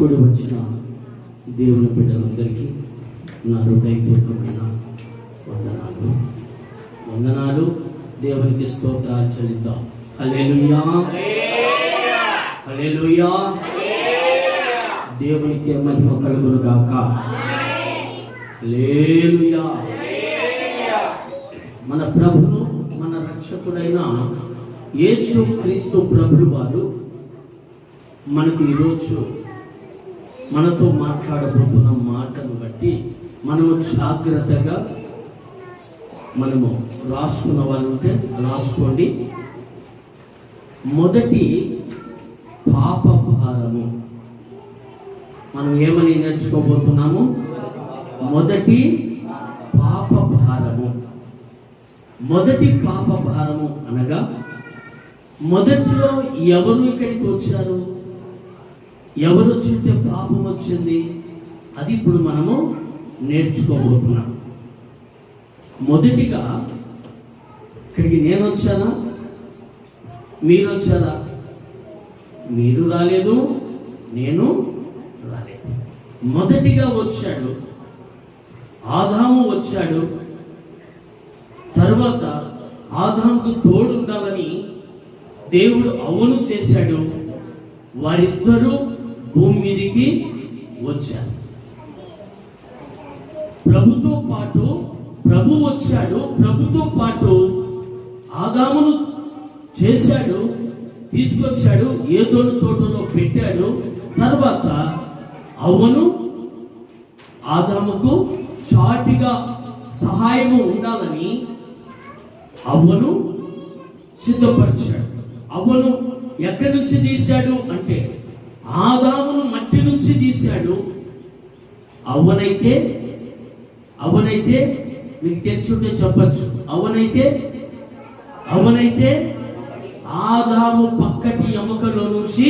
కూడి వచ్చిన దేవుని బిడ్డలందరికీ నా హృదయపూర్వకమైన వందనాలు. దేవునికి స్తోత్రాలు చెల్లిద్దాం. హల్లెలూయా, హల్లెలూయా. దేవునికి మహిమ కలుగును గాక. హల్లెలూయా. మన ప్రభును మన రక్షకుడైన యేసు క్రీస్తు ప్రభువు వారు మనకు ఈరోజు మనతో మాట్లాడబోతున్న మాటను బట్టి మనము జాగ్రత్తగా మనము రాసుకున్న వాళ్ళు ఉంటే రాసుకోండి. మొదటి పాప భారము మనం ఏమని నేర్చుకోబోతున్నాము? మొదటి పాప భారము. మొదటి పాప భారము అనగా మొదటిలో ఎవరు ఇక్కడికి వచ్చారు, ఎవరు వచ్చుంటే పాపం వచ్చింది, అది ఇప్పుడు మనము నేర్చుకోబోతున్నాం. మొదటిగా ఇక్కడికి నేను వచ్చానా, మీరు వచ్చారా? మీరు రాలేదు, నేను రాలేదు. మొదటిగా వచ్చాడు ఆదాము వచ్చాడు. తర్వాత ఆదాముకు తోడు ఉండాలని దేవుడు అవ్వను చేశాడు. వారిద్దరూ భూమి మీదకి వచ్చారు. ప్రభుతో పాటు ప్రభు వచ్చాడు. ప్రభుతో పాటు ఆదామును చేశాడు, తీసుకొచ్చాడు, ఏదోను తోటలో పెట్టాడు. తర్వాత అవ్వను ఆదాముకు చాటిగా సహాయము ఉండాలని అవ్వను సిద్ధపరిచాడు. అవ్వను ఎక్కడి నుంచి తీశాడు అంటే ఆదామును మట్టి నుంచి తీశాడు. అవనైతే మీకు తెలుసుంటే చెప్పచ్చు. అవనైతే ఆదాము పక్కటి ఎముకలో నుంచి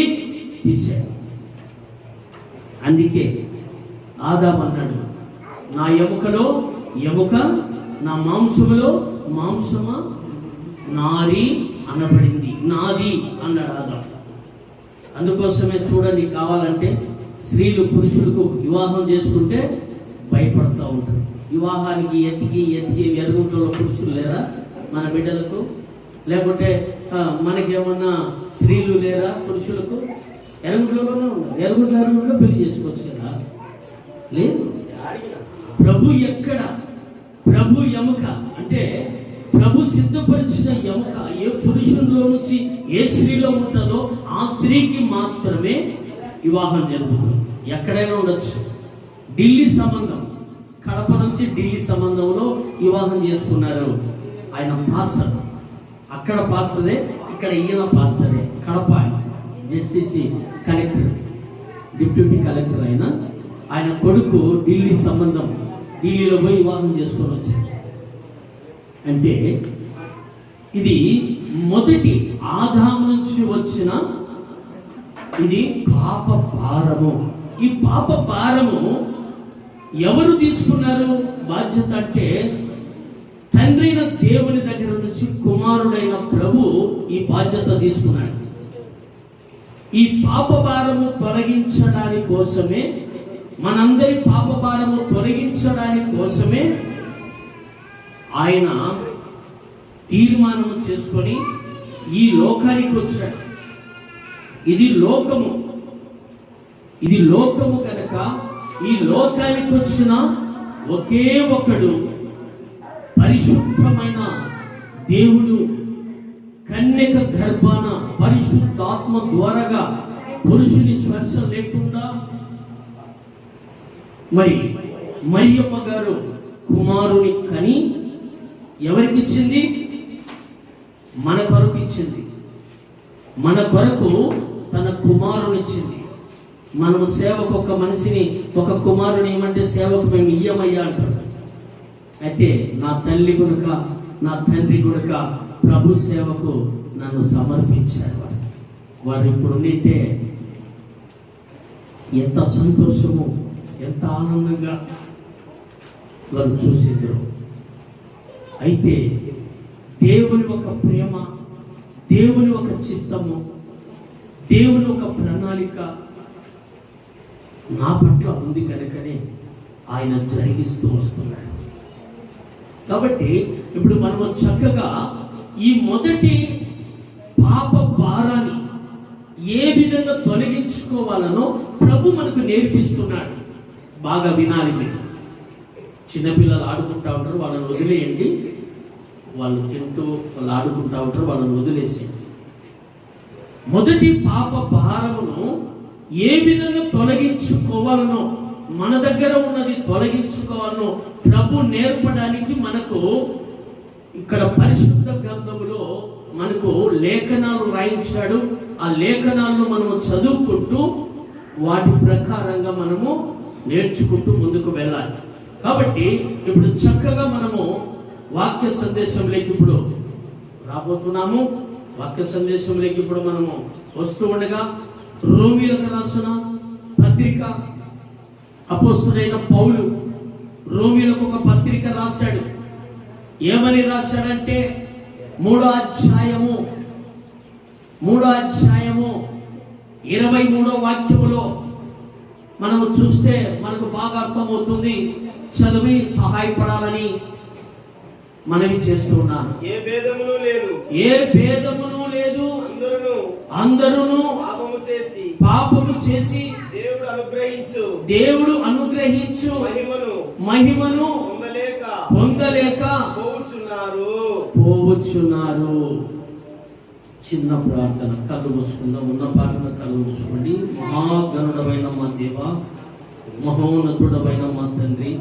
తీశాడు. అందుకే ఆదాము అన్నాడు, నా ఎముకలో ఎముక, నా మాంసములో మాంసమా నారి అనబడింది, నాది అన్నాడు ఆదాము. అందుకోసమే చూడండి, కావాలంటే స్త్రీలు పురుషులకు వివాహం చేసుకుంటే భయపడతా ఉంటారు. వివాహానికి ఎతికి ఎరుగుంటలో పురుషులు లేరా మన బిడ్డలకు? లేకుంటే మనకేమన్నా స్త్రీలు లేరా పురుషులకు? ఎరుగుంట్లోనే ఉన్నారు. ఎరుగుంట్లో పెళ్లి చేసుకోవచ్చు కదా? లేదు. ప్రభు ఎక్కడ? ప్రభు ఎముక అంటే ప్రభు సిద్ధపరిచిన ఎముక ఏ పురుషుల్లో నుంచి ఏ స్త్రీలో ఉంటుందో ఆ స్త్రీకి మాత్రమే వివాహం జరుగుతుంది. ఎక్కడైనా ఉండొచ్చు. ఢిల్లీ సంబంధం, కడప నుంచి ఢిల్లీ సంబంధంలో వివాహం చేసుకున్నారు. ఆయన పాస్టర్, అక్కడ పాస్టరే, ఇక్కడ ఈయన పాస్టరే. కడప ఆయన జస్టిస్ కలెక్టర్, డిప్యూటీ కలెక్టర్ ఆయన కొడుకు ఢిల్లీ సంబంధం, ఢిల్లీలో పోయి వివాహం చేసుకొని వచ్చారు. అంటే ఇది మొదటి ఆదాము నుంచి వచ్చిన ఇది పాప భారము. ఈ పాప భారము ఎవరు తీసుకున్నారు బాధ్యత అంటే తండ్రి అయిన దేవుని దగ్గర నుంచి కుమారుడైన ప్రభు ఈ బాధ్యత తీసుకున్నాడు. ఈ పాప భారము తొలగించడానికి కోసమే, మనందరి పాప భారము తొలగించడానికి కోసమే ఆయన తీర్మానం చేసుకొని ఈ లోకానికి వచ్చాడు. ఇది లోకము కనుక ఈ లోకానికి వచ్చిన ఒకే ఒకడు పరిశుద్ధమైన దేవుడు కన్యక గర్భాన పరిశుద్ధాత్మ ద్వారాగా పురుషుని స్పర్శ లేకుండా మరి మరియమ్మ గారు కుమారుని కని ఎవరికి ఇచ్చింది? మన కొరకు ఇచ్చింది. మన కొరకు తన కుమారుని ఇచ్చింది. మనము సేవకు ఒక మనిషిని, ఒక కుమారుని ఏమంటే సేవకు మేము ఇయ్యమయ్యా అంటారు. అయితే నా తల్లి గునక, నా తండ్రి గునక ప్రభు సేవకు నన్ను సమర్పించారు. వారు ఇప్పుడు నింటే ఎంత సంతోషము, ఎంత ఆనందంగా వారు చూసిండ్రు. అయితే దేవుని ఒక ప్రేమ, దేవుని ఒక చిత్తము, దేవుని ఒక ప్రణాళిక నా పట్ల ఉంది కనుకనే ఆయన జరిగిస్తూ వస్తున్నాడు. కాబట్టి ఇప్పుడు మనము చక్కగా ఈ మొదటి పాప భారాన్ని ఏ విధంగా తొలగించుకోవాలనో ప్రభు మనకు నేర్పిస్తున్నాడు. బాగా వినాలి మీరు. చిన్నపిల్లలు ఆడుకుంటా ఉంటారు, వాళ్ళని వదిలేయండి. వాళ్ళు తింటూ వాళ్ళు ఆడుకుంటా ఉంటారు, వాళ్ళని వదిలేసేయండి. మొదటి పాప భారమును ఏ విధంగా తొలగించుకోవాలనో, మన దగ్గర ఉన్నది తొలగించుకోవాలనో ప్రభు నేర్పడానికి మనకు ఇక్కడ పరిశుద్ధ గ్రంథములో మనకు లేఖనాలు రాయించాడు. ఆ లేఖనాలను మనము చదువుకుంటూ వాటి ప్రకారంగా మనము నేర్చుకుంటూ ముందుకు వెళ్ళాలి. కాబట్టి ఇప్పుడు చక్కగా మనము వాక్య సందేశంలోకి ఇప్పుడు రాబోతున్నాము. వాక్య సందేశంలోకి ఇప్పుడు మనము వస్తూ ఉండగా రోమీయులకు రాసిన పత్రిక అపోస్తలుడైన పౌలు రోమీయులకు ఒక పత్రిక రాశాడు. ఏమని రాశాడంటే 3వ అధ్యాయము 23వ వాక్యములో మనము చూస్తే మనకు బాగా అర్థమవుతుంది. చదివి సహాయపడాలని మనవి చేస్తూ ఉన్నాను. ఏ భేదమును లేదు, అందరూ పాపము చేసి దేవుడు అనుగ్రహించు మహిమను పొందలేక పోవచ్చున్నారు. చిన్న ప్రార్థన, కళ్ళు మూసుకుందాం. ఉన్న ప్రార్థన కళ్ళు మూసుకోండి. మహాగణుడమైన మా దేవ, మహోన్నతుడమైన మా తండ్రి,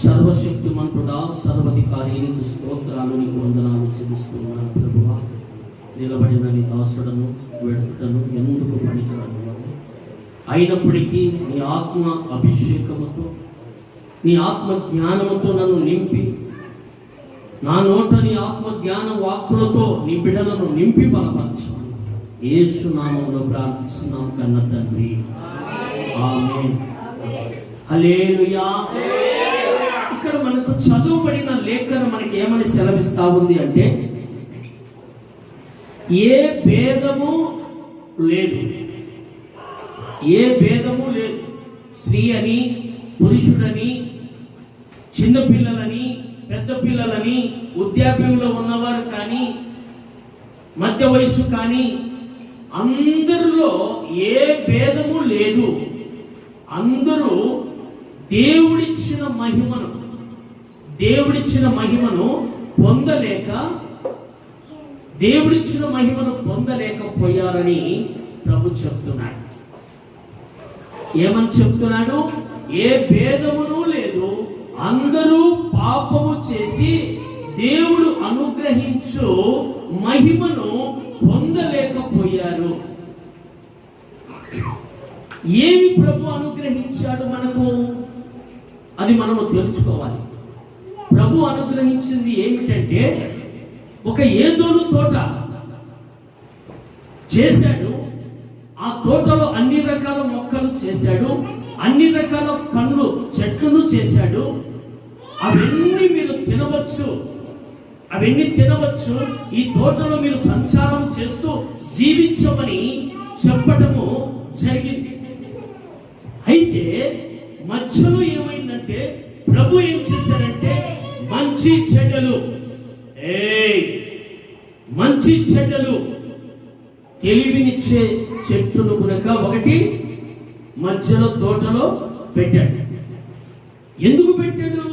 సర్వశక్తిమంతుడా, సర్వాధికారి, నీకు స్తోత్రాలు, నీకు వందనాలు చెల్లిస్తున్నాను. ప్రభువా, నిలబడిన నీ దాసుడను వెడుటను ఎందుకు పనికిరాను, అయినప్పటికీ నీ ఆత్మ అభిషేకముతో, నీ ఆత్మ జ్ఞానముతో నన్ను నింపి, నా నోట నీ ఆత్మ జ్ఞాన వాక్కులతో నీ బిడ్డలను నింపి బలపరచాను. యేసు నామములో ప్రార్థిస్తున్నాం కన్న తండ్రి, ఆమేన్. హల్లెలూయా. ఇక్కడ మనకు చదువుబడిన లేఖనం మనకి ఏమని సెలవిస్తా ఉంది అంటే, ఏ భేదము లేదు, ఏ భేదము లేదు. స్త్రీ అని, పురుషుడని, చిన్న పిల్లలని, పెద్ద పిల్లలని, వృద్ధాప్యంలో ఉన్నవారు కానీ, మధ్య వయసు కానీ, అందరిలో ఏ భేదము లేదు. అందరూ దేవుడిచ్చిన మహిమను పొందలేకపోయారని ప్రభు చెప్తున్నాడు. ఏమని చెప్తున్నాడు? ఏ భేదమును లేదు, అందరూ పాపము చేసి దేవుడు అనుగ్రహించు మహిమను పొందలేకపోయారు. ఏమి ప్రభు అనుగ్రహించాడు మనకు? అది మనము తెలుసుకోవాలి. ప్రభు అనుగ్రహించింది ఏమిటంటే, ఒక ఏదోను తోట చేశాడు. ఆ తోటలో అన్ని రకాల మొక్కలు చేశాడు, అన్ని రకాల పండ్లు చెట్లను చేశాడు. అవన్నీ మీరు తినవచ్చు, ఈ తోటలో మీరు సంచారం చేస్తూ జీవించమని చెప్పటము జరిగింది. అయితే మధ్యలో ఏమైందంటే, ప్రభు ఏం చేశారంటే, మంచి చెడ్డలు తెలివినిచ్చే చెట్టును కనుక ఒకటి మధ్యలో తోటలో పెట్టాడు. ఎందుకు పెట్టాడు?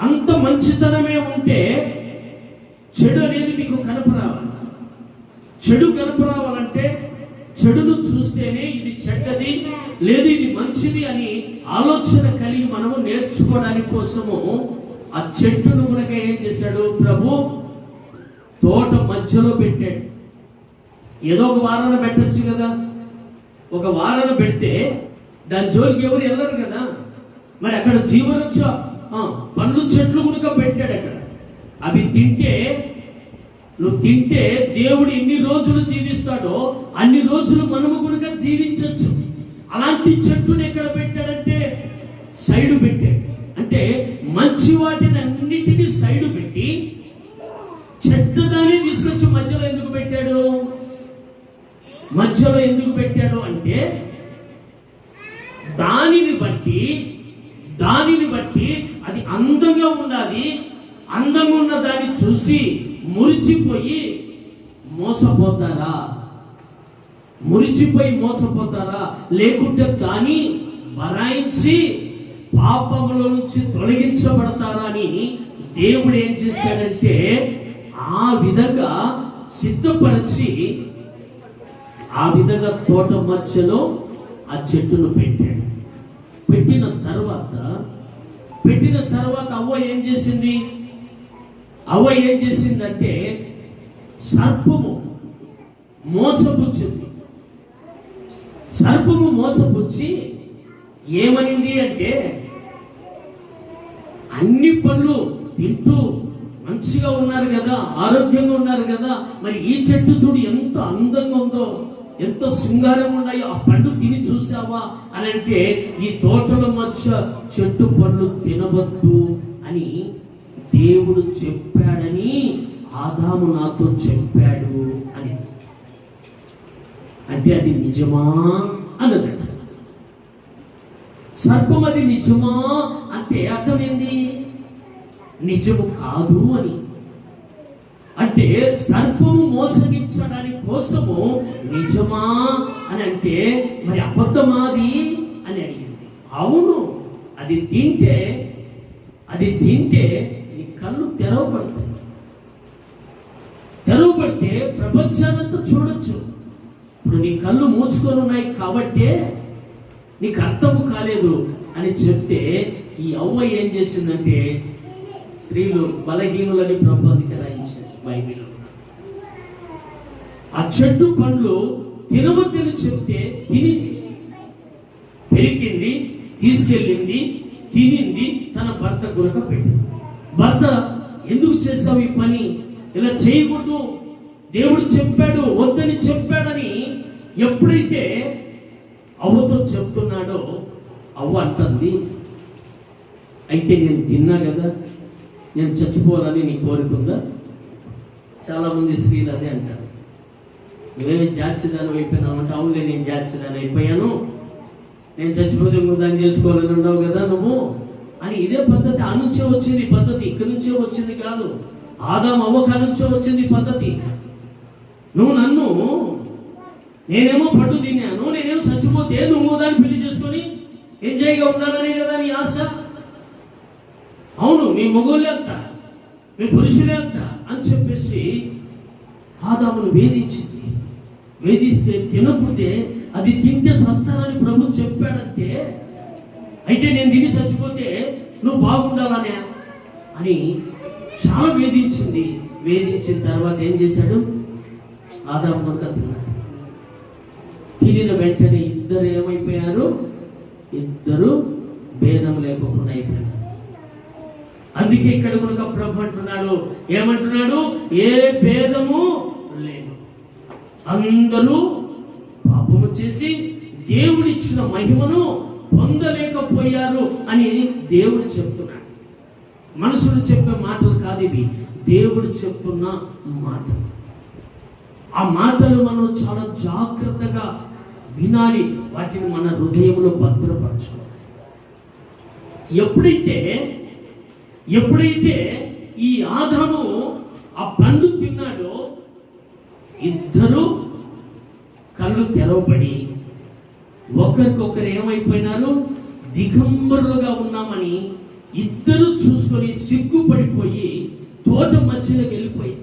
అంత మంచితనమే ఉంటే చెడు అనేది మీకు కనపరావాలి. చెడు కనపరావాలంటే చెడును చూస్తేనే ఇది చెడ్డది, లేదు ఇది మంచిది అని ఆలోచన కలిగి మనము నేర్చుకోవడానికి కోసము ఆ చెట్టును కనుక ఏం చేశాడు? ప్రభు తోట మధ్యలో పెట్టాడు. ఏదో ఒక వారాన పెట్టచ్చు కదా. ఒక వారాన పెడితే దాని జోలికి ఎవరు వెళ్ళరు కదా. మరి అక్కడ జీవనోత్స పండ్లు చెట్లు కనుక పెట్టాడు. అక్కడ అవి నువ్వు తింటే దేవుడు ఎన్ని రోజులు జీవిస్తాడో అన్ని రోజులు మనము కనుక జీవించవచ్చు. అలాంటి చెట్టుని ఎక్కడ పెట్టాడంటే సైడు పెట్టాడు. అంటే మంచి వాటిని అన్నిటినీ సైడు పెట్టి చెడ్డదాన్ని తీసుకొచ్చి మధ్యలో ఎందుకు పెట్టాడు అంటే బట్టి అది అందంగా ఉండాలి. అందంగా ఉన్న దాన్ని చూసి మురిచిపోయి మోసపోతారా? లేకుంటే దాన్ని బరాయించి పాపముల నుంచి తొలగించబడతారా అని దేవుడు ఏం చేశాడంటే ఆ విధంగా సిద్ధపరిచి ఆ విధంగా తోట మధ్యలో ఆ చెట్టును పెట్టాడు. పెట్టిన తర్వాత అవ్వ ఏం చేసిందంటే సర్పము మోసపుచ్చి ఏమనింది అంటే, అన్ని పళ్ళు తింటూ మంచిగా ఉన్నారు కదా, ఆరోగ్యంగా ఉన్నారు కదా, మరి ఈ చెట్టు చూడు ఎంత అందంగా ఉందో, ఎంత శృంగారంగా ఉన్నాయో, ఆ పండు తిని చూసావా అని అంటే, ఈ తోటల మధ్య చెట్టు పండ్లు తినవద్దు అని దేవుడు చెప్పాడని ఆదాము నాతో చెప్పాడు అని. అంటే అది నిజమా అన్నదట. సర్పం అది నిజమా అంటే అర్థం ఏంది? నిజము కాదు అని. అంటే సర్పము మోసగించడానికి కోసము నిజమా అని అంటే మరి అబద్ధమాది అని అడిగింది. అవును, అది తింటే నీ కళ్ళు తెరవబడితే ప్రపంచానంతా చూడొచ్చు. ఇప్పుడు నీ కళ్ళు మూసుకొని ఉన్నాయి కాబట్టే నీకు అర్థము కాలేదు అని చెప్తే ఈ అవ్వ ఏం చేసిందంటే, స్త్రీలు బలహీనులని ప్రభువుకి రాయించారు బైబిల్లో. ఆ చెట్టు పండ్లు తినవద్దని చెప్తే తినింది, పెరిగింది, తీసుకెళ్ళింది, తినింది, తన భర్త గురక పెట్టింది. భర్త, ఎందుకు చేసావు ఈ పని, ఇలా చేయకూడదు, దేవుడు చెప్పాడు, వద్దని చెప్పాడని ఎప్పుడైతే అవ్వతో చెప్తున్నాడో అవ్వ అంటుంది, అయితే నేను తిన్నా కదా, నేను చచ్చిపోవాలని నీ కోరుకుందా? చాలా మంది స్త్రీలు అదే అంటారు. నువ్వేమి జాచిదానం అయిపోయినావు అంటే, అవునులే నేను జాచిదానం అయిపోయాను, నేను చచ్చిపోతే దాన్ని చేసుకోవాలని ఉన్నావు కదా నువ్వు అని. ఇదే పద్ధతి ఆ నుంచే వచ్చింది పద్ధతి, ఇక్కడి నుంచే వచ్చింది కాదు. ఆదాము అవ్వ నుంచే వచ్చింది పద్ధతి. నువ్వు నన్ను, నేనేమో పట్టు తిన్నాను, నేనేమో చచ్చిపోతే నువ్వు దాన్ని పెళ్లి చేసుకొని ఎంజాయ్గా ఉండాలనే కదా నీ ఆశ. అవును, మీ మగోళ్ళే అంత, మీ పురుషులే అంత అని చెప్పేసి ఆదామును వేధిస్తే తినకపోతే అది తింటే సస్తానని ప్రభు చెప్పాడంటే, అయితే నేను తిని చచ్చిపోతే నువ్వు బాగుండాలనే అని చాలా వేధించిన తర్వాత ఏం చేశాడు? ఆదాము కనుక తినిన వెంటనే ఇద్దరు ఏమైపోయారు? ఇద్దరు భేదం లేకుండా అయిపోయారు. అందుకే ఇక్కడ కనుక ప్రభు అంటున్నాడు, ఏమంటున్నాడు? ఏ భేదము లేదు, అందరూ పాపము చేసి దేవుడిచ్చిన మహిమను పొందలేకపోయారు అని దేవుడు చెప్తున్నాడు. మనుషులు చెప్పే మాటలు కాదు ఇవి, దేవుడు చెప్తున్న మాటలు. ఆ మాటలు మనం చాలా జాగ్రత్తగా వినాలి, వాటిని మన హృదయంలో భద్రపరచుకోవాలి. ఎప్పుడైతే ఈ ఆదాము ఆ పండు తిన్నాడో ఇద్దరు కళ్ళు తెరవబడి ఒకరికొకరు ఏమైపోయినారు? దిగంబరులుగా ఉన్నామని ఇద్దరు చూసుకొని సిగ్గుపడిపోయి తోట మధ్యలోకి వెళ్ళిపోయి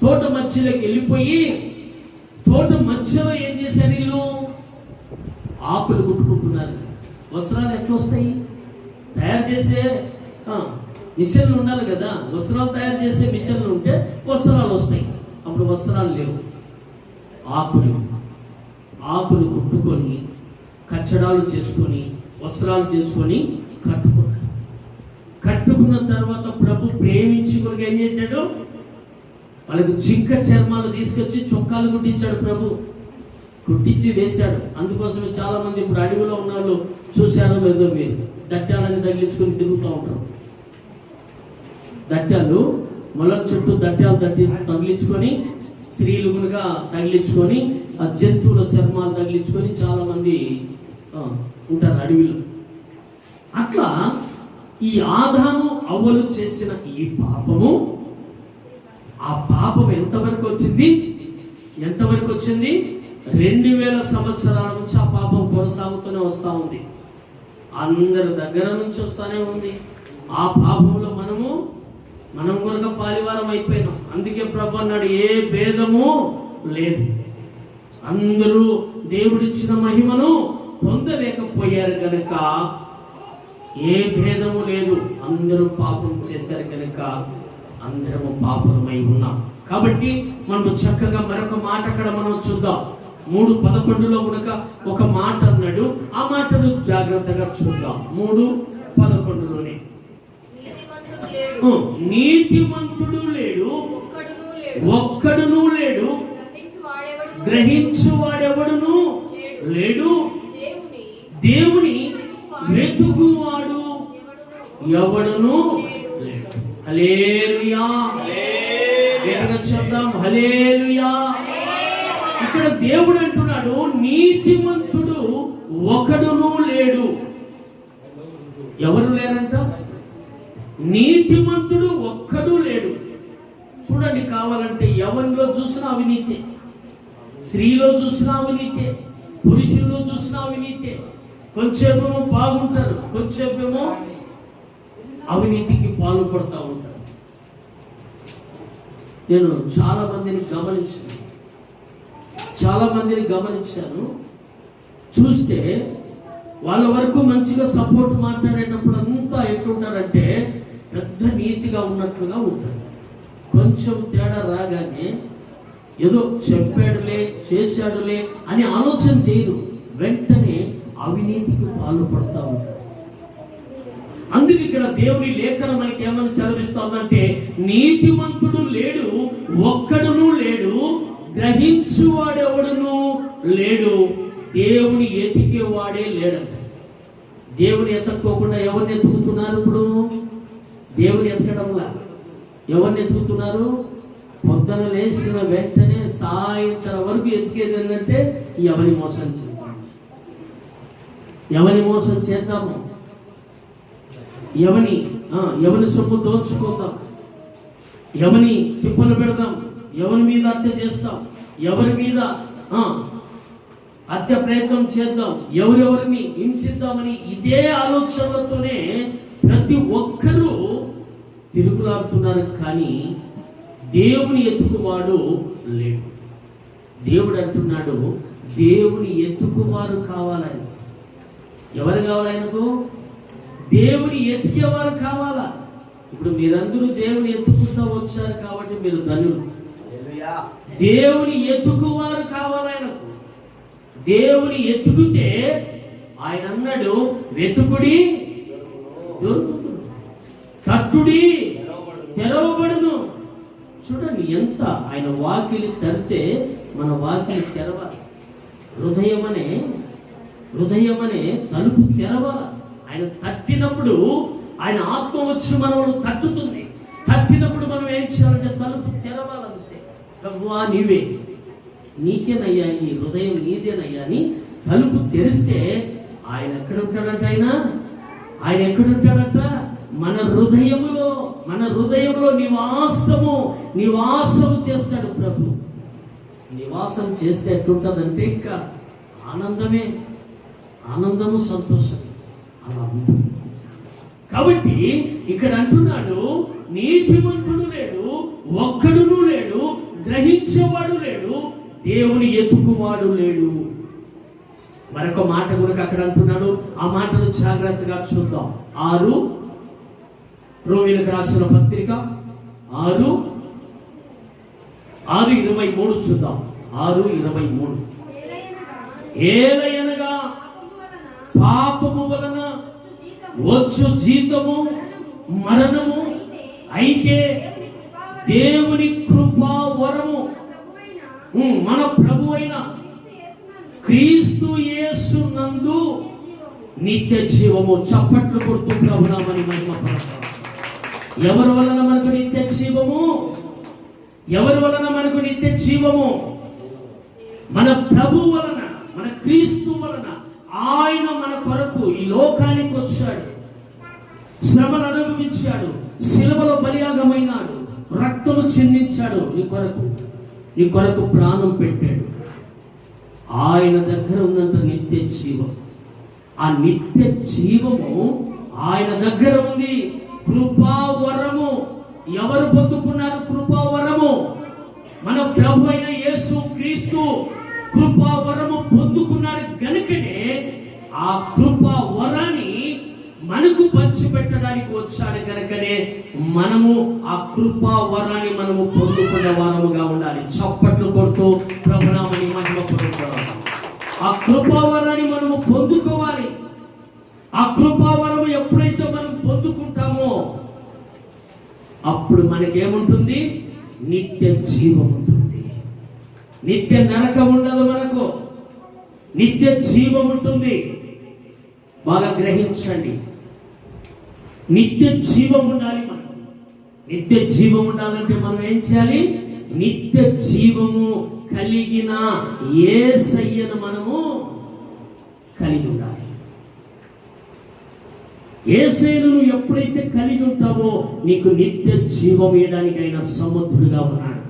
తోట మధ్యలో ఏం చేశారు? వీళ్ళు ఆకులు కుట్టుకుంటున్నారు. వస్త్రాలు ఎట్లా వస్తాయి? తయారు చేసే మిషన్లు ఉండాలి కదా. వస్త్రాలు తయారు చేసే మిషన్లు ఉంటే వస్త్రాలు వస్తాయి. అప్పుడు వస్త్రాలు లేవు, ఆకులు కుట్టుకొని కచ్చడాలు చేసుకొని వస్త్రాలు చేసుకొని కట్టుకున్న తర్వాత ప్రభు ప్రేమించి కొరకు ఏం చేశాడు? వాళ్ళకి జింక చర్మాలు తీసుకొచ్చి చొక్కాలు కుట్టించాడు. ప్రభు కుట్టించి వేశాడు. అందుకోసమే చాలా మంది ఇప్పుడు అడవిలో ఉన్న వాళ్ళు చూశారో లేదో మీరు, దట్టాలని తగిలించుకొని తిరుగుతూ ఉంటారు. దట్టాలు మొల చుట్టూ దట్టాలు తగిలించుకొని, స్త్రీలు కనుక తగిలించుకొని, ఆ జంతువుల చర్మాలు తగిలించుకొని చాలా మంది ఉంటారు అడవిలో. అట్లా ఈ ఆదాము అవ్వలు చేసిన ఈ పాపము, ఆ పాపం ఎంతవరకు వచ్చింది? 2000 సంవత్సరాల నుంచి ఆ పాపం కొనసాగుతూనే వస్తూ ఉంది. అందరి దగ్గర నుంచి వస్తూనే ఉంది. ఆ పాపంలో మనం కనుక పాలివారం అయిపోయినాం. అందుకే ప్రభు అన్నాడు, ఏ భేదము లేదు, అందరూ దేవుడిచ్చిన మహిమను పొందలేకపోయారు కనుక ఏ భేదము లేదు, అందరూ పాపం చేశారు కనుక అందరము పాపమై ఉన్నాం. కాబట్టి మనం చక్కగా మరొక మాట అక్కడ మనం చూద్దాం. 3:11 కనుక ఒక మాట అన్నాడు. ఆ మాటను జాగ్రత్తగా చూద్దాం. 3:11 నీతిమంతుడు లేడు, ఒక్కడును లేడు, గ్రహించువాడెవడును లేడు, దేవుని వెతుకువాడు ఎవడును లేడు. హల్లెలూయా, చెప్దాం హల్లెలూయా. ఇక్కడ దేవుడు అంటున్నాడు, నీతిమంతుడు ఒకడును లేడు. ఎవరు లేరంట? నీతిమంతుడు ఒక్కడు లేడు. చూడండి, కావాలంటే ఎవరిలో చూసినా అవినీతే, స్త్రీలో చూసినా అవినీతే, పురుషుల్లో చూసినా అవినీతే. కొంచెమేమో బాగుంటారు, కొంచెమేమో అవినీతికి పాల్పడుతూ ఉంటారు. నేను చాలా మందిని గమనించాను. చూస్తే వాళ్ళ వరకు మంచిగా సపోర్ట్ మాట్లాడేటప్పుడు అంతా ఎట్లుంటారంటే పెద్ద నీతిగా ఉన్నట్లుగా ఉంటారు. కొంచెం తేడా రాగానే ఏదో చెప్పాడులే చేశాడులే అని ఆలోచన చేయరు, వెంటనే అవినీతికి పాల్పడుతూ ఉంటారు. అందుకే ఇక్కడ దేవుని లేఖనం మనకి ఏమని సెలవిస్తుందంటే, నీతిమంతుడు లేడు, ఒక్కడును లేడు, గ్రహించువాడెవడును లేడు, దేవుని ఎతికేవాడే లేడంట. దేవుని ఎతక్కోకుండా ఎవరిని ఎతుకుతున్నారు? ఇప్పుడు దేవుని ఎతకడంలా ఎవరిని ఎతుకుతున్నారు? పొద్దున లేచిన వెంటనే సాయంత్రం వరకు ఎతికేది ఏంటంటే ఎవరిని మోసం చేద్దాం, ఎవరిని మోసం చేద్దాము, ఎవరి సొమ్ము దోచుకుందాం, ఎవరిని తిప్పలు పెడదాం, ఎవరి మీద హత్య చేస్తాం, ఎవరి మీద హత్య ప్రయత్నం చేద్దాం, ఎవరెవరిని హింసిద్దామని ఇదే ఆలోచనలతోనే ప్రతి ఒక్కరూ తిరుగులాడుతున్నారు. కానీ దేవుని ఎత్తుకువాడు లేడు. దేవుడు అంటున్నాడు, దేవుని ఎత్తుకువారు కావాలని. ఎవరు కావాలి ఆయనకు? దేవుని ఎత్తుకేవారు కావాలా? ఇప్పుడు మీరందరూ దేవుని ఎత్తుకుంటూ వచ్చారు కాబట్టి మీరు ధన్యులు. దేవుని ఎత్తుకువారు కావాలి ఆయనకు. దేవుని ఎత్తుకుతే ఆయన అన్నాడు, వెతుకుడి దొరుకుతుంది, తట్టుడి తెరవబడును. చూడండి ఎంత ఆయన వాకిలి తరితే మన వాకిలి తెరవాలి. హృదయమనే తలుపు తెరవాలి. ఆయన తట్టినప్పుడు ఆయన ఆత్మ వచ్చి మనల్ని తట్టుతుంది. తట్టినప్పుడు మనం ఏం చేయాలంటే తలుపు తెరవాలంటే, ప్రభువా నీవే, నీకేనయ్యా, ఈ హృదయం నీదేనయ్యా అని తలుపు తెరిస్తే ఆయన ఎక్కడ ఉంటాడంట? ఆయన ఎక్కడుంటాడంట? మన హృదయంలో నివాసము చేస్తాడు ప్రభు. నివాసం చేస్తే ఎట్లుంటుందంటే ఇంకా ఆనందము సంతోషం అలా ఉంటుంది. కాబట్టి ఇక్కడ అంటున్నాడు, నీతిమంతుడు లేడు, ఒక్కడును లేడు, గ్రహించేవాడు లేడు, దేవుని ఎత్తుకువాడు లేడు. మరొక మాట కూడా అక్కడ అంటున్నాడు. ఆ మాటను జాగ్రత్తగా చూద్దాం. 6 రోమీయులకు రాసిన పత్రిక 6:23 చూద్దాం. 6:23 ఏలయనగా పాపము వలన వచ్చు జీతము మరణము, అయితే దేవుని కృపా వరము మన ప్రభువైన క్రీస్తు యేసు నందు నిత్య జీవము. చప్పట్లు కొడుతూ ప్రభునామని మహిమపడతాం. ఎవరి వలన మనకు నిత్య జీవము? ఎవరి వలన మనకు నిత్య జీవము? మన ప్రభు వలన, మన క్రీస్తు వలన. ఆయన మన కొరకు ఈ లోకానికి వచ్చాడు. శ్రమలు అనుభవించాడు, శిలువలో బలియాగమైనాడు, రక్తము చిందించాడు, నీ కొరకు ప్రాణం పెట్టాడు. ఆయన దగ్గర ఉందంట నిత్య జీవం. ఆ నిత్య జీవము ఆయన దగ్గర ఉంది. కృపావరము ఎవరు పొందుకున్నారు? కృపావరము మన ప్రభు అయిన యేసు క్రీస్తు కృపావరము పొందుకున్నాడు గనుకనే ఆ కృపావరాన్ని మనకు పంచిపెట్టడానికి వచ్చాడు కనుకనే మనము ఆ కృపావరాన్ని మనము పొందుకునే వారముగా ఉండాలి. చప్పట్లు కొడుతూ ప్రభునామని మహిమ పొందుకోవాలి. ఆ కృపావరాన్ని మనము పొందుకోవాలి. ఆ కృపావరము ఎప్పుడైతే మనం పొందుకుంటామో అప్పుడు మనకేముంటుంది? నిత్య జీవం ఉంటుంది. నిత్య నరకం ఉండదు, మనకు నిత్య జీవం ఉంటుంది. బాగా గ్రహించండి. నిత్య జీవం ఉండాలి. మనకు నిత్య జీవం ఉండాలంటే మనం ఏం చేయాలి? నిత్య జీవము కలిగిన యేసయ్యను మనము కలిగి ఉండాలి. యేసయ్యను నువ్వు ఎప్పుడైతే కలిగి ఉంటావో నీకు నిత్య జీవం ఇవ్వడానికైనా సమర్థుడుగా ఉన్నాడు.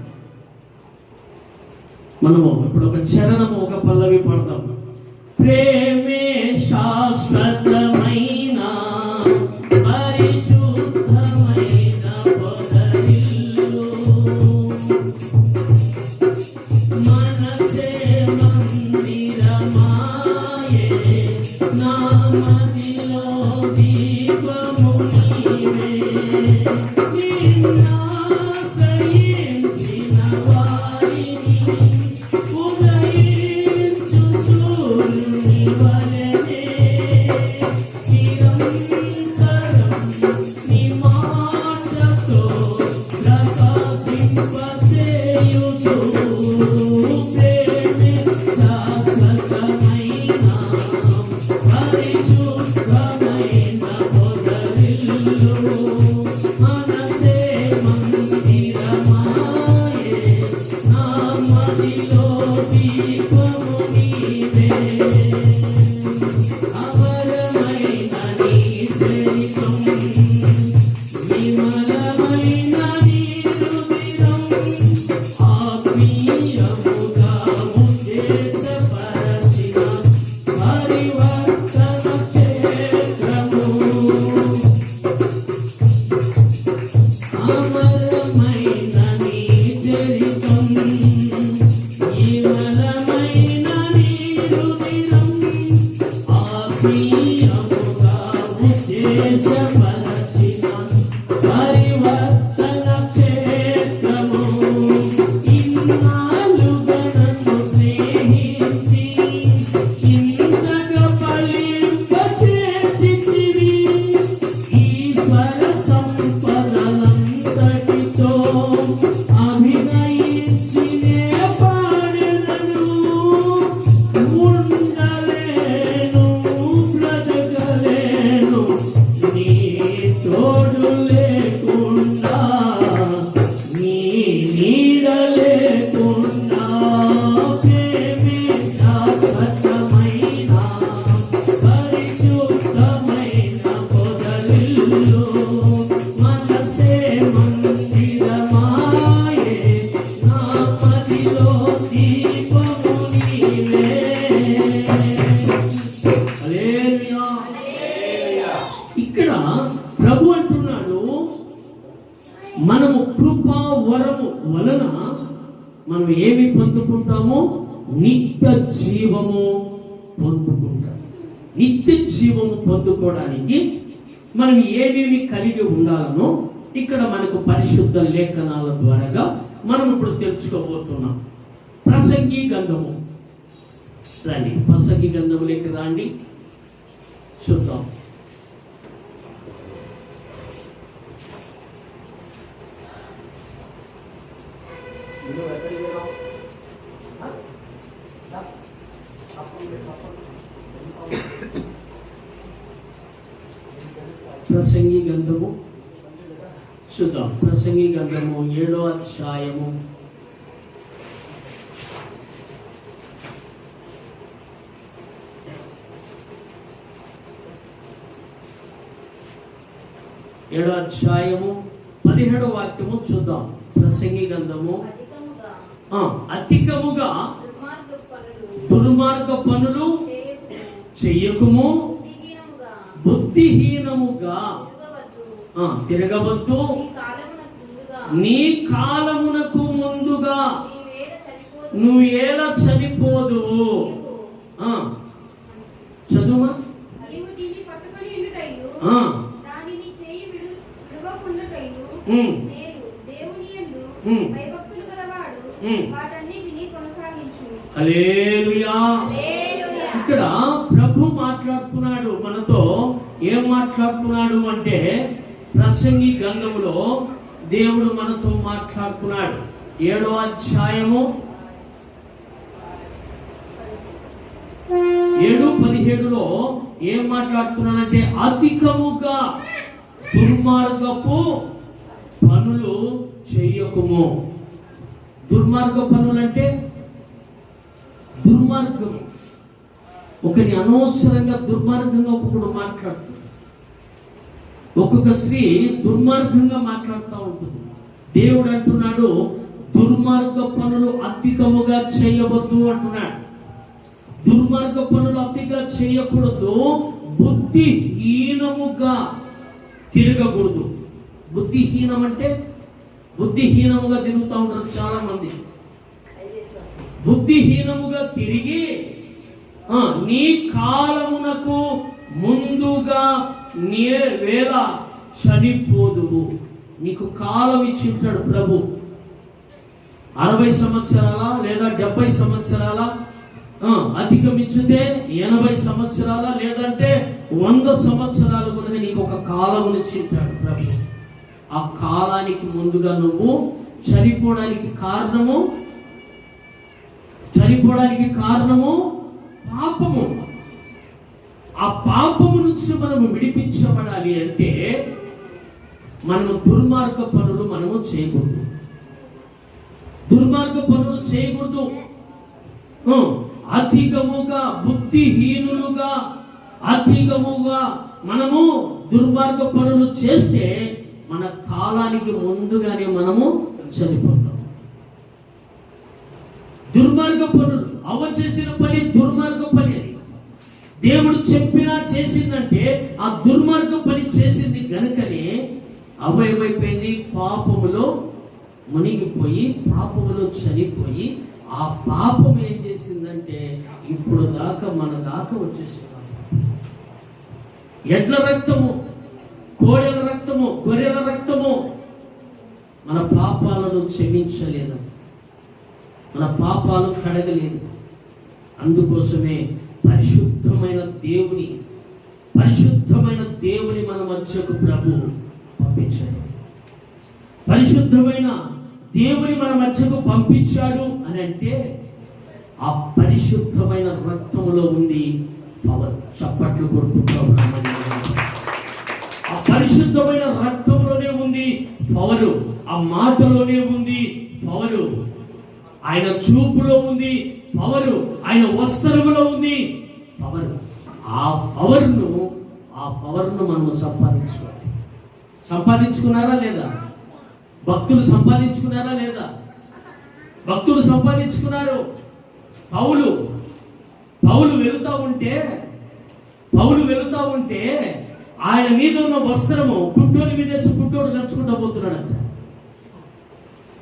మనము ఇప్పుడు ఒక చరణము, ఒక పల్లవి పడతాం. ప్రేమే శాశ్వతమైన పరిశుద్ధమైన పొదరిల్లు, మనసే మందిరమాయే, నా మదిలో దీపము నీవే. నిన్నాశ్రయించిన వారిని ఉదయించు సూర్యుని వలెనే నిరంతరం నీ మాటతో ప్రకాశింపచేయుచు. ప్రేమే శాశ్వతమైన పరిశుద్ధమైన పొదరిల్లు, మనసే మందిరమాయే, నా మదిలో దీపము నీవే. అమరమైన నీ చరిత్రం, విమలమైన నీ రుధిరం, ఆత్మీయముగా ఉద్దేశపరచిన పరివర్తన క్షేత్రము. అమరమైన నీ చరిత్రం, విమలమైన నీ రుధిరం, ఆత్మీయముగా ఉద్దేశపరచిన పరివర్తన క్షేత్రము. ఇన్నాళ్ళుగా నన్ను స్నేహించి ఇంతగా ఫలింపచేసితివి. ఈశ్వర సంపదలంతటితో అభినయించినే పాడెదను. ఉండలేను, బ్రతకలేను నీ తోడు లేకుండా, నీ నీడ లేకుండా. ప్రేమే శాశ్వతమైన పరిశుద్ధమైన పొదరిల్లు, మనసే మందిరమాయే, నా మదిలో దీపము నీవే. హల్లెలూయా. ఇక్కడ ప్రభు అంటున్నాడు, మనము కృపా వరము వలన మనం ఏమి పొందుకుంటాము? నిత్య జీవము పొందుకుంటాం. నిత్య జీవము పొందుకోవడానికి మనం ఏమేమి కలిగి ఉండాలనో ఇక్కడ మనకు పరిశుద్ధ లేఖనాల ద్వారాగా మనం ఇప్పుడు తెలుసుకోబోతున్నాం. ప్రసంగి గ్రంథము రండి, ప్రసంగి గ్రంథములోకి రండి, చూద్దాం. ప్రసంగి గ్రంథము చూద్దాం. ప్రసంగి గ్రంథము 7వ అధ్యాయము 7 7వ అధ్యాయము 17వ వాక్యము చూద్దాం. ప్రసంగి గ్రంథము. అధికముగా దుర్మార్గ పనులు చెయ్యకుము, బుద్ధిహీనముగా తిరగవద్దు, నీ కాలమునకు ముందుగా నువ్వు ఎలా చనిపోదువు. చదువు. హల్లెలూయా. ఇక్కడ ప్రభు మాట్లాడుతున్నాడు మనతో. ఏం మాట్లాడుతున్నాడు అంటే, ప్రసంగి గ్రంథములో దేవుడు మనతో మాట్లాడుతున్నాడు. 7వ అధ్యాయము 7:17లో ఏం మాట్లాడుతున్నాడంటే, అధికముగా దుర్మార్గపు పనులు చెయ్యకుము. దుర్మార్గ పనులు అంటే దుర్మార్గం. ఒకని అనవసరంగా దుర్మార్గంగా ఒకడు మాట్లాడుతుంది. ఒక్కొక్క స్త్రీ దుర్మార్గంగా మాట్లాడుతూ ఉంటుంది. దేవుడు అంటున్నాడు, దుర్మార్గ పనులు అధికముగా చేయవద్దు అంటున్నాడు. దుర్మార్గ పనులు అతిగా చేయకూడదు, బుద్ధిహీనముగా తిరగకూడదు. బుద్ధిహీనం అంటే బుద్ధిహీనముగా తిరుగుతూ ఉంటారు చాలా మంది. బుద్ధిహీనముగా తిరిగి నీ కాలమునకు ముందుగా నీ వేళ చనిపోదువు. నీకు కాలం ఇచ్చి ఉంటాడు ప్రభు. 60 సంవత్సరాల లేదా 70 సంవత్సరాల, అధికమించితే 80 సంవత్సరాల, లేదంటే 100 సంవత్సరాలు కనుక నీకు ఒక కాలం ఇచ్చి ఉంటాడు ప్రభు. ఆ కాలానికి ముందుగా నువ్వు చనిపోవడానికి కారణము పాపము. ఆ పాపము నుంచి మనము విడిపించబడాలి అంటే మనము దుర్మార్గ పనులు చేయకూడదు. దుర్మార్గ పనులు చేయకూడదు. అధికముగా బుద్ధిహీనులుగా అధికముగా మనము దుర్మార్గ పనులు చేస్తే మన కాలానికి ముందుగానే మనము చనిపోతాం. దుర్మార్గ పనులు, అవ చేసిన పని దుర్మార్గ పని అని దేవుడు చెప్పినా చేసిందంటే ఆ దుర్మార్గ పని చేసింది గనుకనే అవ ఏమైపోయింది, పాపములో మునిగిపోయి పాపములో చనిపోయి, ఆ పాపం ఏం చేసిందంటే ఇప్పుడు దాకా మన దాకా వచ్చేసింది. ఎడ్ల రక్తము, కోడెల రక్తము, గొర్రెల రక్తము మన పాపాలను క్షమించలేదు, మన పాపాలు కడగలేదు. అందుకోసమే పరిశుద్ధమైన దేవుని మన మధ్యకు ప్రభు పంపించాడు. పరిశుద్ధమైన దేవుని మన మధ్యకు పంపించాడు అని అంటే ఆ పరిశుద్ధమైన రక్తములో ఉంది పవర్. చప్పట్లు కొడుతున్నాం. ఆ పరిశుద్ధమైన రక్తంలోనే ఉంది పవరు. ఆ మాటలోనే ఉంది పవరు. ఆయన చూపులో ఉంది పవరు. ఆయన వస్త్రములో ఉంది పవరు. ఆ పవర్ను మనం సంపాదించుకున్నారా లేదా? భక్తులు సంపాదించుకున్నారా లేదా? భక్తులు సంపాదించుకున్నారు. పౌలు వెళుతా ఉంటే ఆయన మీద ఉన్న వస్త్రము కుంటోని మీద కుంటోడు నడుచుకుంటూ పోతున్నాడంట.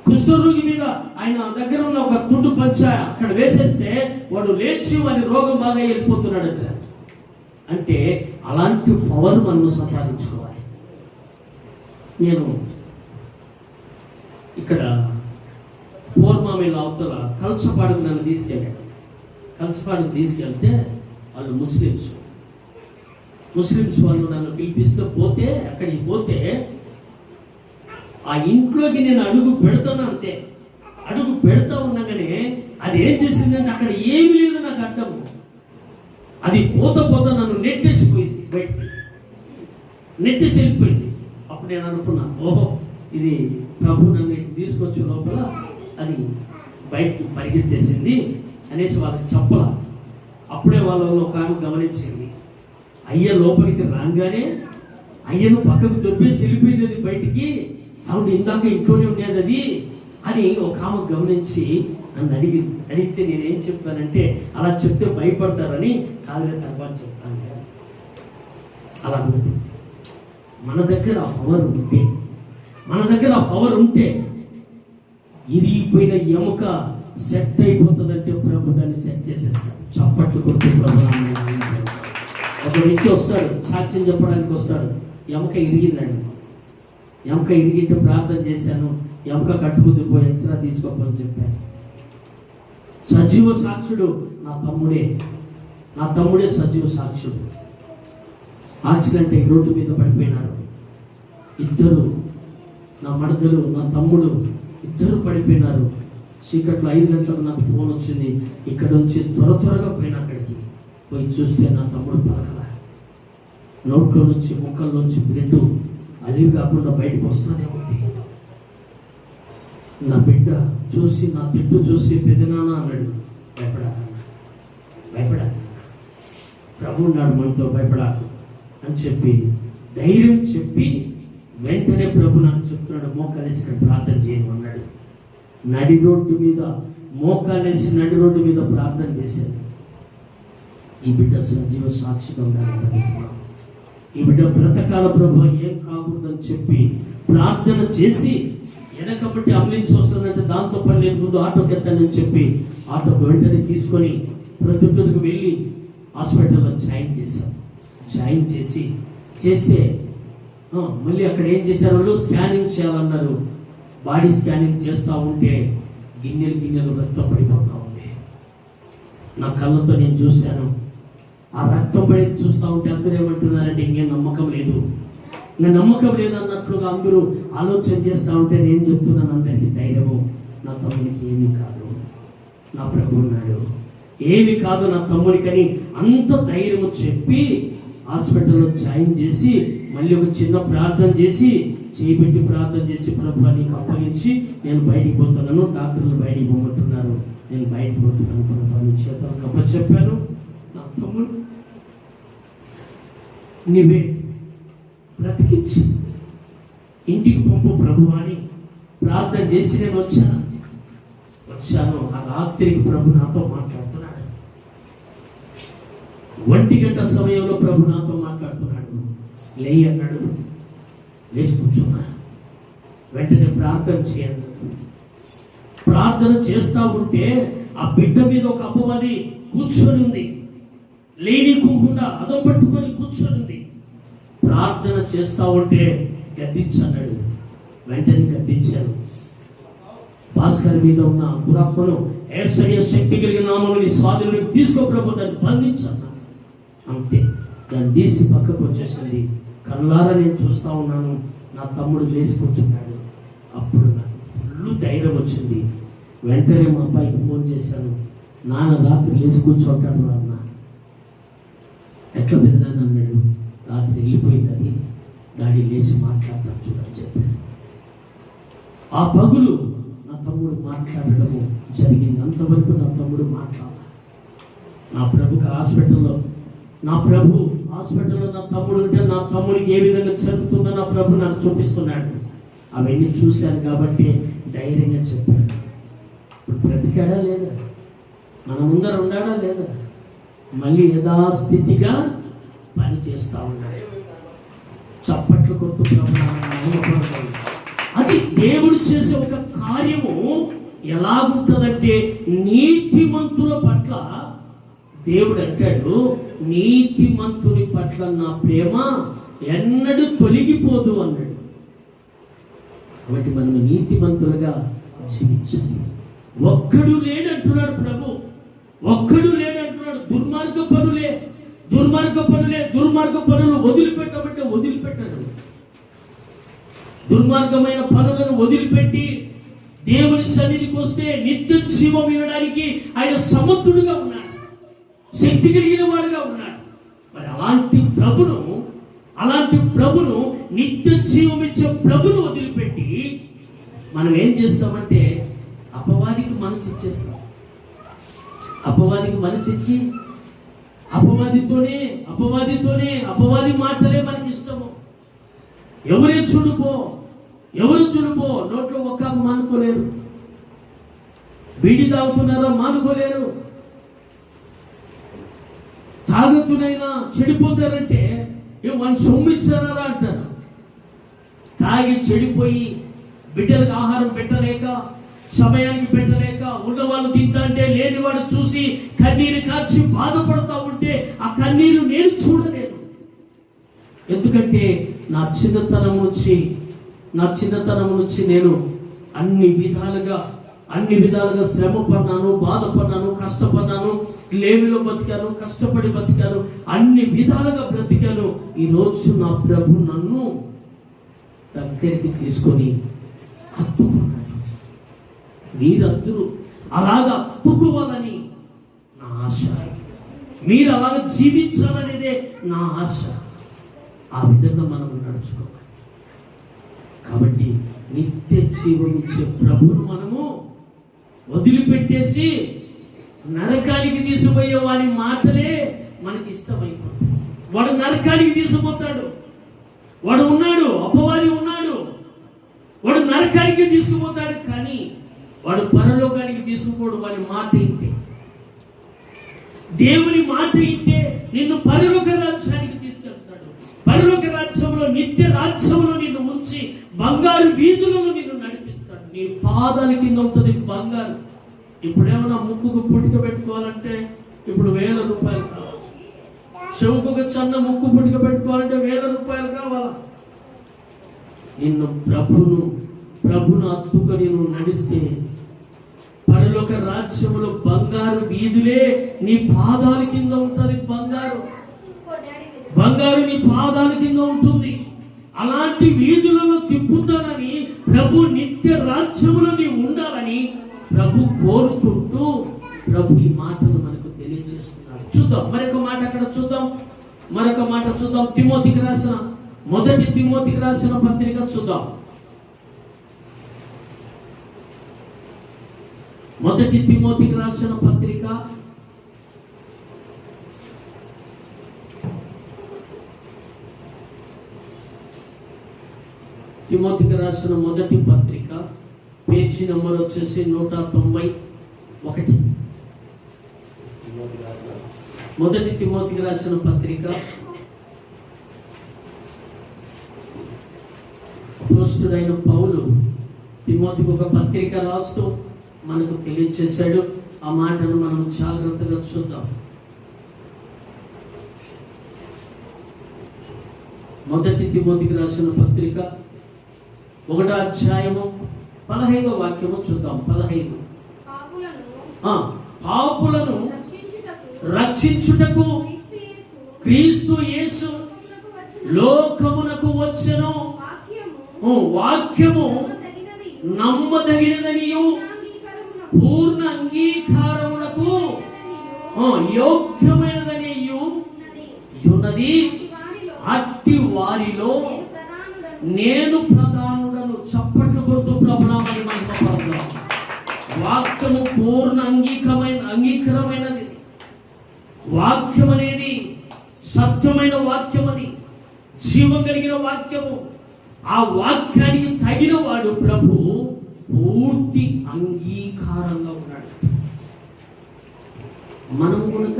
కుష్ఠరోగి మీద ఆయన దగ్గర ఉన్న ఒక తుండు పంచ అక్కడ వేసేస్తే వాడు లేచి వాడి రోగం బాగా వెళ్ళిపోతున్నాడంట. అంటే అలాంటి పవర్ మనం సంపాదించుకోవాలి. నేను ఇక్కడ పూర్వమిల్ అవతల కల్చపాడుకు నన్ను తీసుకెళ్ళాడు. కల్చపాడుకు తీసుకెళ్తే వాళ్ళు ముస్లిమ్స్ వాళ్ళు నన్ను పిలిపిస్తూ అక్కడికి పోతే ఆ ఇంట్లోకి నేను అడుగు పెడతాను. అంతే, అడుగు పెడతా ఉండగానే అది ఏం చేసిందంటే అక్కడ ఏమీ లేదు నాకు అడ్డము. అది పోతా నన్ను నెట్టేసిపోయింది, బయటికి నెట్టేసి వెళ్ళిపోయింది. అప్పుడు నేను అనుకున్నా, ఓహో ఇది ప్రభు నన్ను తీసుకొచ్చి లోపల అది బయటికి పరిగెత్తేసింది అనేసి వాళ్ళకి చెప్పలా. అప్పుడే వాళ్ళలో ఒక ఆమె గమనించింది. అయ్య లోపలికి రాగానే అయ్యను పక్కకు దొబ్బేసి వెళ్ళిపోయింది అది బయటికి, ఆవిడ ఇందాక ఇంట్లోనే ఉండేది అది అని ఒక ఆమె గమనించి నన్ను అడిగితే నేనేం చెప్పానంటే, అలా చెప్తే భయపడతారని, కాదులే తర్వాత చెప్తాను. అలా ఉంటుంది. మన దగ్గర ఆ పవర్ ఉంటే ఇరిగిపోయిన ఎముక సెట్ అయిపోతుందంటే ప్రభు దాన్ని సెట్ చేసేస్తాడు. చప్పట్లు కొట్టి ప్రభు ఒక వ్యక్తి వస్తాడు, సాక్ష్యం చెప్పడానికి వస్తాడు. ఎముక ఇరిగిందండి. ఎముక ఇరిగింటే ప్రార్థన చేశాను, ఎముక కట్టుకుంది, పోయి ఎక్స్ట్రా తీసుకోమని చెప్పాను. సజీవ సాక్షుడు నా తమ్ముడే సజీవ సాక్షుడు. యాక్సిడెంట్ అయ్యి రోడ్డు మీద పడిపోయినారు ఇద్దరు, నా మడదలు నా తమ్ముడు ఇద్దరు పడిపోయినారు. చీకట్లో 5 గంటలకు నాకు ఫోన్ వచ్చింది. ఇక్కడ నుంచి త్వరగా పోయినా అక్కడికి పోయి చూస్తే నా తమ్ముడు పలకలా. నోట్లో నుంచి ముక్కల్లోంచి బ్లడ్ అలివి కాకుండా బయటకు వస్తూనే ఉంది. నా బిడ్డ చూసి, నా తిట్టు చూసి, పెదనాన్న అన్నాడు. భయపడా ప్రభు ఉన్నాడు మనతో, భయపడాకు అని చెప్పి ధైర్యం చెప్పి వెంటనే ప్రభు నాకు చెప్తున్నాడు, మోకాలేసి ఇక్కడ ప్రార్థన చేయను అన్నాడు. నడి రోడ్డు మీద మోకాలేసి నడి రోడ్డు మీద ప్రార్థన చేశాను. ఈ బిడ్డ సజీవ సాక్షిగా ఉండాలి, ఈ బిడ్డ బ్రతకాల ప్రభు ఏం కాకూడదని చెప్పి ప్రార్థన చేసి, వెనకబట్టి అంబులెన్స్ వస్తుందంటే దాంతో పని లేదు, ముందు ఆటోకి ఎత్తానని చెప్పి ఆటోకి వెంటనే తీసుకొని ప్రొద్దుటకు వెళ్ళి హాస్పిటల్లో జాయిన్ చేస్తే మళ్ళీ అక్కడ ఏం చేశారు, వాళ్ళు స్కానింగ్ చేయాలన్నారు. బాడీ స్కానింగ్ చేస్తూ ఉంటే గిన్నెలు రక్తం పడిపోతూ ఉంది. నా కళ్ళతో నేను చూశాను. ఆ రక్తం పడి చూస్తూ ఉంటే అందరూ ఏమంటున్నారంటే, ఇంకేం నమ్మకం లేదు అన్నట్లుగా అందరూ ఆలోచన చేస్తూ ఉంటే నేను చెప్తున్నాను అందరికీ ధైర్యము, నా తమ్మునికి ఏమీ కాదు, నా ప్రభు ఉన్నాడు, ఏమి కాదు నా తమ్ముడికని అంత ధైర్యము చెప్పి హాస్పిటల్లో జాయిన్ చేసి మళ్ళీ ఒక చిన్న ప్రార్థన చేసి చేయబెట్టి ప్రార్థన చేసి, ప్రభు నీకు అప్పగించి నేను బయటికి పోతున్నాను, డాక్టర్లు బయటికి పోమంటున్నారు, నేను బయటికి పోతున్నాను ప్రభు నీ చేతులకు అప్పచెప్పాను. నా తమ్ముడు నీవే బ్రతికించి ఇంటికి పంపు ప్రభు అని ప్రార్థన చేసి నేను వచ్చాను. ఆ రాత్రికి ప్రభు నాతో మాట్లాడుతున్నాడు. 1 గంట సమయంలో ప్రభు నాతో మాట్లాడుతున్నాడు. లేయి అన్నాడు. లేచి కూర్చున్నా. వెంటనే ప్రార్థన చేయండి. ప్రార్థన చేస్తూ ఉంటే ఆ బిడ్డ మీద ఒక అపవాది కూర్చొని ఉంది. లేనికోకుండా అదం పట్టుకొని కూర్చొని ఉంది. ప్రార్థన చేస్తూ ఉంటే గద్దించన్నాడు. వెంటనే గద్దించాను. భాస్కర్ మీద ఉన్న దురాత్మను యేసయ్య శక్తి కలిగిన నామముని స్వాధీనంలోకి తీసుకో ప్రభు, దాన్ని బంధించన్నా. అంతే, దాన్ని తీసి పక్కకు వచ్చేసింది. కళ్ళారా నేను చూస్తూ ఉన్నాను. నా తమ్ముడు లేచి కూర్చున్నాడు. అప్పుడు నాకు ఫుల్ ధైర్యం వచ్చింది. వెంటనే మా అబ్బాయికి ఫోన్ చేశాను. నాన్న రాత్రి లేచి కూర్చోంటాడు అన్న. ఎట్లా పెద్దనాన్న అన్నాడు. రాత్రి వెళ్ళిపోయింది అది, డాడీ లేచి మాట్లాడతాడు చూడని చెప్పాను. ఆ పగులు నా తమ్ముడు మాట్లాడడము జరిగింది. అంతవరకు నా తమ్ముడు మాట్లాడాలి. నా ప్రభు హాస్పిటల్లో నా తమ్ముడు ఉంటే నా తమ్ముడికి ఏ విధంగా జరుగుతుందో నా ప్రభు నాకు చూపిస్తున్నాడు. అవన్నీ చూశాను కాబట్టి ధైర్యంగా చెప్పాను. ఇప్పుడు బ్రతికాడా లేదా, మన ముందర ఉన్నాడా లేదా, మళ్ళీ యథాస్థితిగా పని చేస్తూ ఉన్నాడు. చప్పట్లు కొడుతూ ప్రభు అది దేవుడు చేసే ఒక కార్యము ఎలాగుంటుందంటే, నీతిమంతుల పట్ల దేవుడు అంటాడు, నీతిమంతుని పట్ల నా ప్రేమ ఎన్నడూ తొలగిపోదు అన్నాడు. కాబట్టి మనం నీతిమంతులుగా జీవించాలి. ఒక్కడు లేడంటున్నాడు ప్రభు, ఒక్కడు లేడంటున్నాడు. దుర్మార్గ పనులు వదిలిపెట్టమంటే వదిలిపెట్టడు. దుర్మార్గమైన పనులను వదిలిపెట్టి దేవుని సన్నిధికి వస్తే నిత్య జీవం ఇవ్వడానికి ఆయన సమర్థుడుగా ఉన్నాడు, శక్తి కలిగిన వాడుగా ఉన్నాడు. మరి అలాంటి ప్రభును నిత్య జీవం ఇచ్చే ప్రభును వదిలిపెట్టి మనం ఏం చేస్తామంటే అపవాదికి మనసు ఇచ్చేస్తాం. అపవాదికి మనసు ఇచ్చి అపవాదితోనే అపవాది మాటలే మనకి ఇష్టము. ఎవరు చుడుపో నోట్లో ఒక్క మానుకోలేరు. బీడి తాగుతున్నారా మానుకోలేరు. తాగుతునైనా చెడిపోతారంటే వాళ్ళు సొమ్మిచ్చారా అంటారు. తాగి చెడిపోయి బిడ్డలకు ఆహారం పెట్టలేక, సమయానికి పెట్టలేక, ఉన్నవాళ్ళు తింటా అంటే లేనివాడు చూసి కన్నీరు కార్చి బాధపడతా ఉంటే ఆ కన్నీరు నేను చూడలేను. ఎందుకంటే నా చిన్నతనం నుంచి నేను అన్ని విధాలుగా శ్రమ పడ్డాను, బాధపడ్డాను, కష్టపడ్డాను, లేమిలో బతికాను, కష్టపడి బతికాను, అన్ని విధాలుగా బ్రతికాను. ఈరోజు నా ప్రభు నన్ను దగ్గరికి తీసుకొని హత్తుకున్నాడు. మీరందరూ అలాగా హత్తుకోవాలని నా ఆశ, మీరు అలాగా జీవించాలనేదే నా ఆశ. ఆ విధంగా మనం నడుచుకోవాలి. కాబట్టి నిత్య జీవం ఇచ్చే ప్రభువును మనము వదిలిపెట్టేసి నరకానికి తీసుకుపోయే వారి మాటలే మనకి ఇష్టమైపోతాయి. వాడు నరకానికి తీసుకుపోతాడు. వాడు ఉన్నాడు, అపవాది ఉన్నాడు, వాడు నరకానికి తీసుకుపోతాడు. కానీ వాడు పరలోకానికి తీసుకుపోడు. వాడి మాట ఇంటే, దేవుని మాట ఇంటే నిన్ను పరలోక రాజ్యానికి తీసుకెళ్తాడు. పరలోక రాజ్యంలో, నిత్య రాజ్యంలో నిన్ను ఉంచి బంగారు వీధులను నిన్ను నడిపిస్తాడు. నీ పాదాల కింద ఉంటుంది బంగారు. ఇప్పుడేమన్నా ముక్కుకు పుట్టుక పెట్టుకోవాలంటే ఇప్పుడు 1000 రూపాయలు కావాలి. చెవుకు ఒక చిన్న ముక్కు పుట్టుక పెట్టుకోవాలంటే 1000 రూపాయలు కావాలా? నిన్ను ప్రభును అత్తుకొని నువ్వు నడిస్తే పరలోక రాజ్యంలో బంగారు వీధులే నీ పాదాల కింద ఉంటుంది. బంగారు నీ పాదాల కింద ఉంటుంది. అలాంటి వీధులలో తిప్పుతానని ప్రభు నిత్య రాజ్యములో నీ ఉండాలని ప్రభు కోరుకుంటూ ప్రభు ఈ మాటను మనకు తెలియజేస్తున్నాడు. చూద్దాం మరొక మాట అక్కడ చూద్దాం. మొదటి తిమోతికి రాసిన పత్రిక చూద్దాం. మొదటి తిమోతికి రాసిన పత్రిక తిమోతికి రాసిన మొదటి పత్రిక పేజీ నెంబర్ వచ్చేసి 191. మొదటి తిమోతికి రాసిన పత్రిక అపోస్తలుడైన పౌలు తిమోతికి ఒక పత్రిక రాస్తూ మనకు తెలియచేశాడు. ఆ మాటను మనం జాగ్రత్తగా చూద్దాం. మొదటి తిమోతికి రాసిన పత్రిక 1వ అధ్యాయము 15వ వాక్యము చూద్దాం. 15 పాపులను రక్షించుటకు క్రీస్తు యేసు లోకమునకు వచ్చెను. వాక్యము నమ్మదగినదనియు పూర్ణ అంగీకారమునకు యోగ్యమైనదనియు ఉన్నది. అట్టి వారిలో నేను ప్రధానుడను. చప్పట్లు కొడుతూ ప్రభునామని మహిమపడదాం. వాక్యము పూర్ణ అంగీకారమైనది. వాక్యం అనేది సత్యమైన వాక్యమని, జీవం కలిగిన వాక్యము. ఆ వాక్యానికి తగిన వాడు ప్రభు పూర్తి అంగీకారంగా ఉన్నాడు. మనం కనుక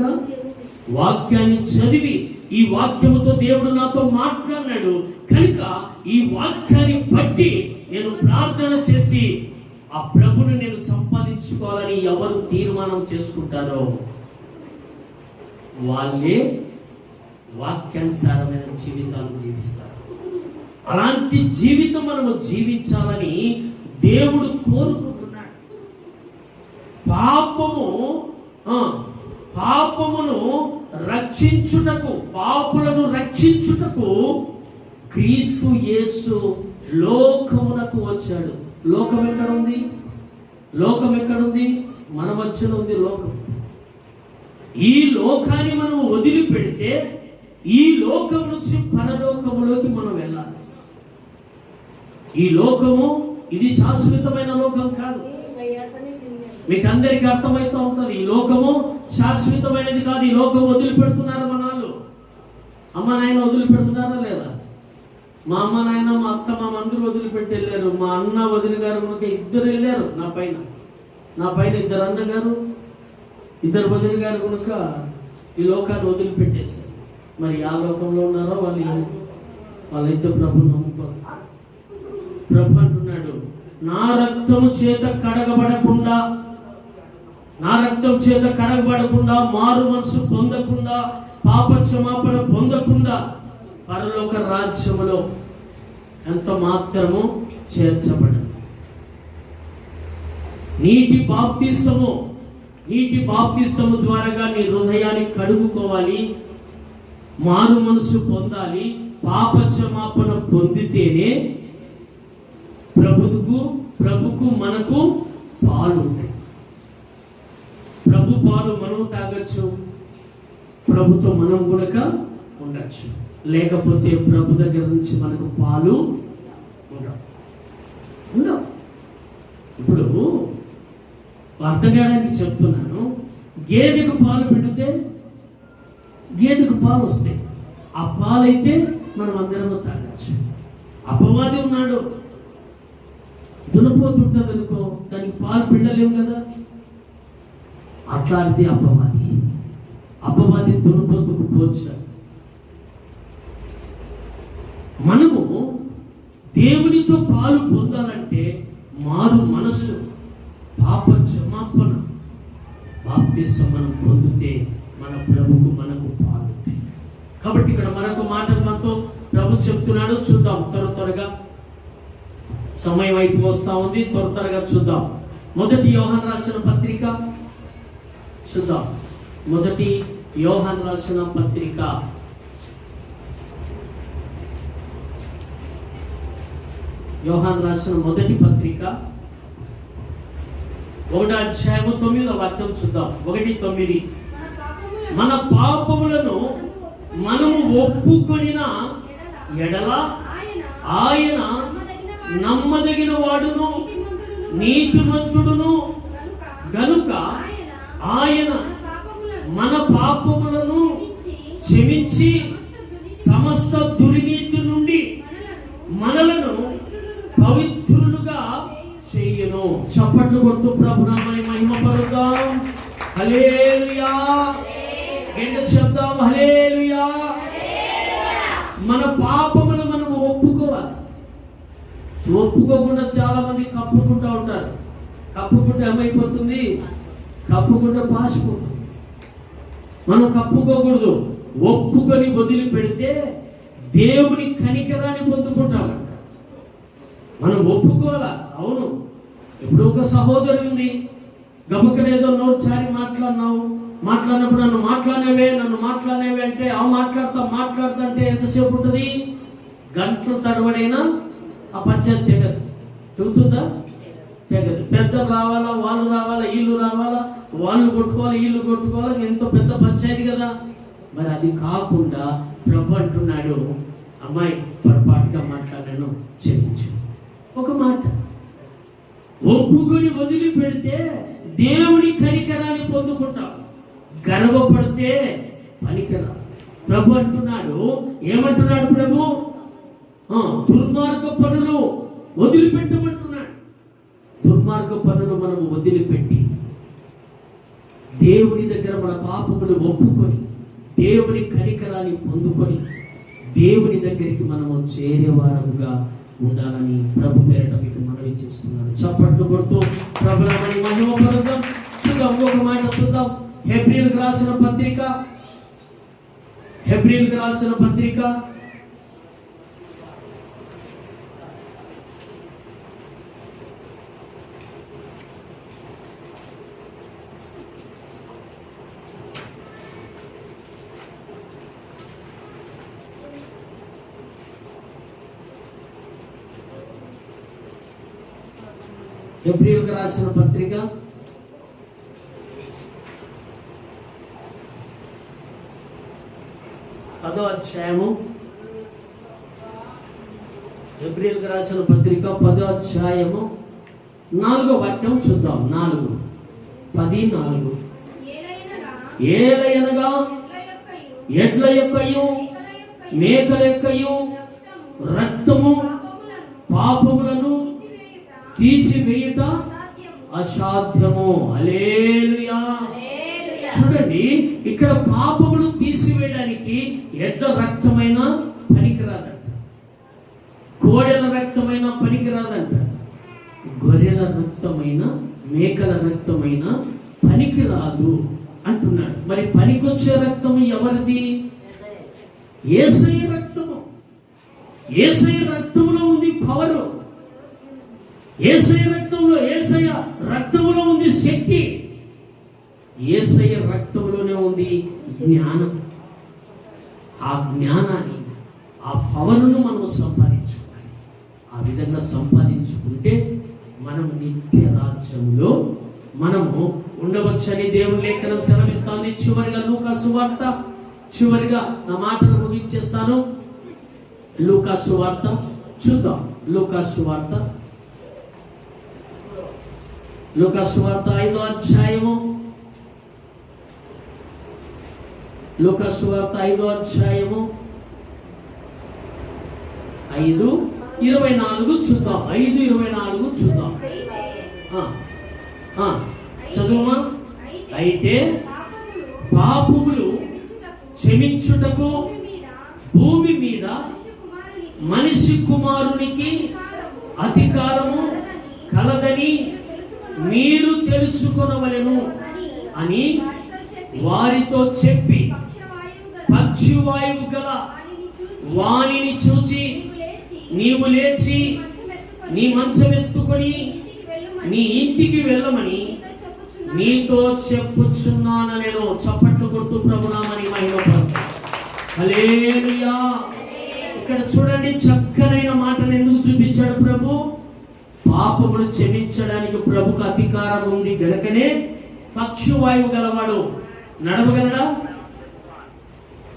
వాక్యాన్ని చదివి ఈ వాక్యముతో దేవుడు నాతో మాట్లాడినాడు కనుక ఈ వాక్యాన్ని బట్టి నేను ప్రార్థన చేసి ఆ ప్రభుని నేను సంపాదించుకోవాలని ఎవరు తీర్మానం చేసుకుంటారో వాళ్ళే వాక్యానుసారమైన జీవితాలు జీవిస్తారు. అలాంటి జీవితం మనము జీవించాలని దేవుడు కోరుకుంటున్నాడు. పాపమును రక్షించుటకు, పాపులను రక్షించుటకు క్రీస్తు యేసు లోకమునకు వచ్చాడు. లోకం ఎక్కడుంది? మన మధ్యలో ఉంది లోకం. ఈ లోకాన్ని మనం వదిలిపెడితే ఈ లోకం నుంచి పరలోకములోకి మనం వెళ్ళాలి. ఈ లోకము ఇది శాశ్వతమైన లోకం కాదు. మీకు అందరికీ అర్థమవుతూ ఉంటుంది. ఈ లోకము శాశ్వతమైనది కాదు. ఈ లోకం వదిలిపెడుతున్నారు. మనాలు అమ్మ నాయన వదిలిపెడుతున్నారా లేదా? మా అమ్మ నాయన మా అత్త మామ అందరూ వదిలిపెట్టి వెళ్ళారు. మా అన్న వదిన గారు కనుక ఇద్దరు వెళ్ళారు నా పైన ఇద్దరు అన్నగారు ఇద్దరు వదిన గారు కనుక ఈ లోకాన్ని వదిలిపెట్టేశారు. మరి ఆ లోకంలో ఉన్నారో వాళ్ళైతే ప్రభుని నమ్ముకోరు. ప్రభు అంటున్నాడు, నా రక్తం చేత కడగబడకుండా మారు మనసు పొందకుండా పాప క్షమాపణ పొందకుండా పరలోక రాజ్యములో ఎంత మాత్రము చేర్చబడదు. నీటి బాప్తిసము ద్వారాగా నీ హృదయాన్ని కడుగుకోవాలి, మారు మనసు పొందాలి. పాప క్షమాపణ పొందితేనే ప్రభుకు మనకు పాలు ఉంటాయి. ప్రభు పాలు మనం తాగొచ్చు, ప్రభుతో మనం కూడా ఉండొచ్చు. లేకపోతే ప్రభు దగ్గర నుంచి మనకు పాలు ఉండవు. ఇప్పుడు అర్థం కావడానికి చెప్తున్నాను. గేదెకు పాలు పెడితే గేదెకు పాలు వస్తాయి. ఆ పాలైతే మనం అందరము తాగొచ్చు. అపవాది ఉన్నాడు, దున్నపోతుంటుంది అనుకో, దానికి పాలు పిండలేము కదా. అట్లాంటిది అపవాది దున్నపోతుకు పోల్చాడు. మనము దేవునితో పాలు పొందాలంటే మారు మనస్సు, పాప క్షమాపణ, బాప్తిసం మనం పొందితే మన ప్రభుకు మనకు పాలు. కాబట్టి ఇక్కడ మరొక మాట మనతో ప్రభు చెప్తున్నాడు. చూద్దాం త్వరగా, సమయం అయిపో వస్తా ఉంది. త్వరగా చూద్దాం. మొదటి యోహాను రాసిన పత్రిక చూద్దాం. మొదటి యోహాను రాసిన పత్రిక మొదటి పత్రిక 1వ అధ్యాయము 9వ వాక్యం చూద్దాం. 1:9. మన పాపములను మనము ఒప్పుకొనిన ఎడల ఆయన నమ్మదగిన వాడును నీతిమంతుడును గనుక ఆయన మన పాపములను క్షమించి సమస్త దుర్నీతి నుండి మనలను పవిత్రులుగా చెయ్యను. చప్పట్లు కొడుతూ ప్రభునామని మహిమపరుద్దాం. హల్లెలూయా. గట్టిగా చెప్దాం హల్లెలూయా. మన పాపములు మనం ఒప్పుకోవాలి. ఒప్పుకోకుండా చాలా మంది కప్పుకుంటూ ఉంటారు. కప్పుకుంటే ఏమైపోతుంది? కప్పుకుంటే పాసిపోతుంది. మనం కప్పుకోకూడదు. ఒప్పుకొని వదిలిపెడితే దేవుని కనికరాన్ని పొందుకుంటామంట. మనం ఒప్పుకోవాలా. అవును, ఇప్పుడు ఒక సహోదరి ఉంది, గబుకనేదో నోరు చారి మాట్లాడినప్పుడు నన్ను మాట్లాడనేవే అంటే మాట్లాడతా అంటే ఎంతసేపు ఉంటుంది? గంటల తడబడైనా ఆ పంచాయతీ తెగదు. చెబుతుందా? తెగదు. పెద్ద రావాలా, వాళ్ళు రావాలా, వీళ్ళు రావాలా, వాళ్ళు కొట్టుకోవాలి, వీళ్ళు కొట్టుకోవాలి. ఎంతో పెద్ద పంచాయతీ కదా. మరి అది కాకుండా ప్రభు అంటున్నాడు, అమ్మాయి పొరపాటుగా మాట్లాడాను, క్షమించు. ఒక మాట ఒప్పుకొని వదిలిపెడితే దేవుని కనికరాన్ని పొందుకుంటాం. గర్వపడితే పనికిరా. ప్రభు అంటున్నాడు, ఏమంటున్నాడు ప్రభు? దుర్మార్గ పనులు వదిలిపెట్టమంటున్నాడు. దుర్మార్గ పనులు మనము వదిలిపెట్టి దేవుని దగ్గర మన పాపములు ఒప్పుకొని దేవుని కనికరాన్ని పొందుకొని దేవుని దగ్గరికి మనము చేరేవారముగా ఉండాలని ప్రభు పేరట మీకు మనవి చేస్తున్నాను. చప్పట్లు కొడుతూ ప్రభునామని మహిమపరుద్దాం. చూద్దాం, ఇంకొక మాట చూద్దాం. హెబ్రీయులకు రాసిన పత్రిక హెబ్రీయులకు రాసిన పత్రిక 10వ అధ్యాయము, హెబ్రీయులకు రాసిన పత్రిక 10వ అధ్యాయము 4వ వాక్యం చూద్దాం. 4:10-4. ఏలయనగా ఎడ్ల యొక్కయు మేకల యొక్కయు రక్తము పాపములను తీసివేయుట అసాధ్యము. హల్లెలూయా. చూడండి, ఇక్కడ పాపములు తీసివేయడానికి ఎడ్ల రక్తమైన పనికిరాదంట, కోడెల రక్తమైన పనికిరాదంట, గొర్రెల రక్తమైన మేకల రక్తమైన పనికిరాదు అంటున్నాడు. మరి పనికొచ్చే రక్తము ఎవరిది? యేసయ్య రక్తము. యేసయ్య రక్తములో ఉంది పవరు. యేసయ్య రక్తములో ఉంది శక్తి. యేసయ్య రక్తంలోనే ఉంది జ్ఞానం. ఆ జ్ఞానాన్ని, ఆ పవరును మనం సంపాదించుకోవాలి. ఆ విధంగా సంపాదించుకుంటే మనం నిత్య రాజ్యంలో మనము ఉండవచ్చని దేవుని లేఖనం సెలవిస్తుంది. చివరిగా లూకా సువార్త, చివరిగా నా మాటలు ముగించేస్తాను. లూకా సువార్త చూద్దాం. లూకా సువార్త 5వ అధ్యాయము. లూకా సువార్త 5వ అధ్యాయము 5:24 చూద్దాం. 5:24 చూద్దాం. చదువుమా. అయితే పాపములు క్షమించుటకు భూమి మీద మనిషి కుమారునికి అధికారము కలదని మీరు తెలుసుకొనవలెను అని వారితో చెప్పి పక్షివాయువు గల వానిని చూచి నీవు లేచి నీ మంచమెత్తుకొని నీ ఇంటికి వెళ్ళమని నీతో చెప్పుచున్నాను నేను. చప్పట్లు కొడుతూ ప్రభునామని మహిమపడతాను. హల్లెలూయా. ఇక్కడ చూడండి, చక్కనైన మాటను ఎందుకు చూపించాడు ప్రభు? పాపములు క్షమించడానికి ప్రభుకు అధికారం ఉంది గనుకనే పక్షివాయువు గలవాడు నడవగలడా?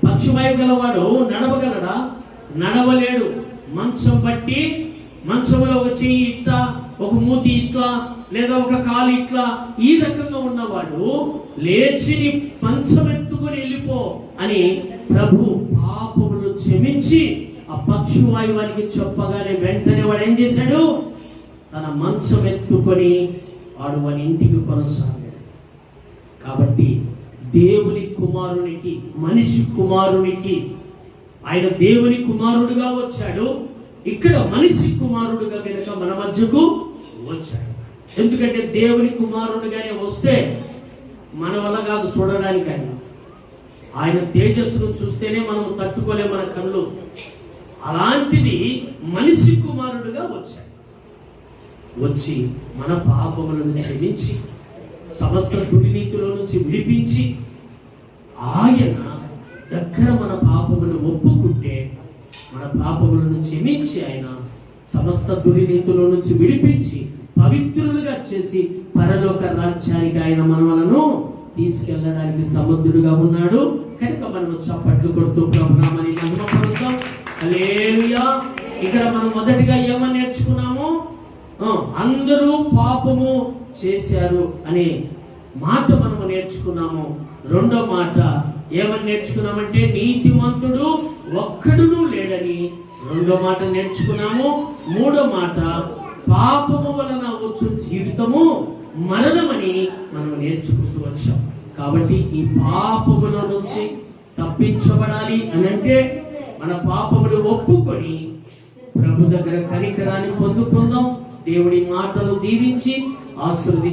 పక్షివాయువు గలవాడు నడవగలడా? నడవలేడు. మంచం బట్టి, మంచంలో ఒక చెయ్యి ఇట్లా, ఒక మూతి ఇట్లా, లేదా ఒక కాలు ఇట్లా, ఈ రకంగా ఉన్నవాడు లేచి పంచమెత్తుకొని వెళ్ళిపో అని ప్రభు పాపములు క్షమించి ఆ పక్షివాయువానికి చెప్పగానే వెంటనే వాడు ఏం చేశాడు? తన మంచం ఎత్తుకొని వాడు వాని ఇంటికి కొనసాగాడు. కాబట్టి దేవుని కుమారునికి, మనిషి కుమారునికి, ఆయన దేవుని కుమారుడుగా వచ్చాడు. ఇక్కడ మనిషి కుమారుడుగా కనుక మన మధ్యకు వచ్చాడు. ఎందుకంటే దేవుని కుమారుడుగానే వస్తే మన వల్ల కాదు చూడడానికి. ఆయన తేజస్సును చూస్తేనే మనం తట్టుకోలే మన కళ్ళు. అలాంటిది మనిషి కుమారుడుగా వచ్చాడు. వచ్చి మన పాపములను క్షమించి సమస్త దుర్నీతిలో నుంచి విడిపించి ఆయన దగ్గర మన పాపములను ఒప్పుకుంటే మన పాపములను క్షమించి ఆయన సమస్త దుర్నీతిలో నుంచి విడిపించి పవిత్రులుగా చేసి పరలోక రాజ్యానికి ఆయన మనలను తీసుకెళ్ళడానికి సమర్థుడుగా ఉన్నాడు. కనుక మనం చప్పట్లు కొడుతూ ప్రభునామని మహిమపరుద్దాం. హల్లెలూయా. ఇక్కడ మనం మొదటిగా ఏమని నేర్చుకున్నాము? అందరూ పాపము చేశారు అనే మాట మనము నేర్చుకున్నాము. రెండో మాట ఏమని నేర్చుకున్నామంటే నీతిమంతుడు ఒక్కడునూ లేడని రెండో మాట నేర్చుకున్నాము. మూడో మాట పాపము వలన వచ్చు జీవితము మరణమని మనం నేర్చుకుంటూ వచ్చాం. కాబట్టి ఈ పాపముల నుంచి తప్పించబడాలి అని అంటే మన పాపములు ఒప్పుకొని ప్రభు దగ్గర కనికరాన్ని పొందుకుందాం. దేవుడి మాటలు దీవించి ఆశీర్వదించి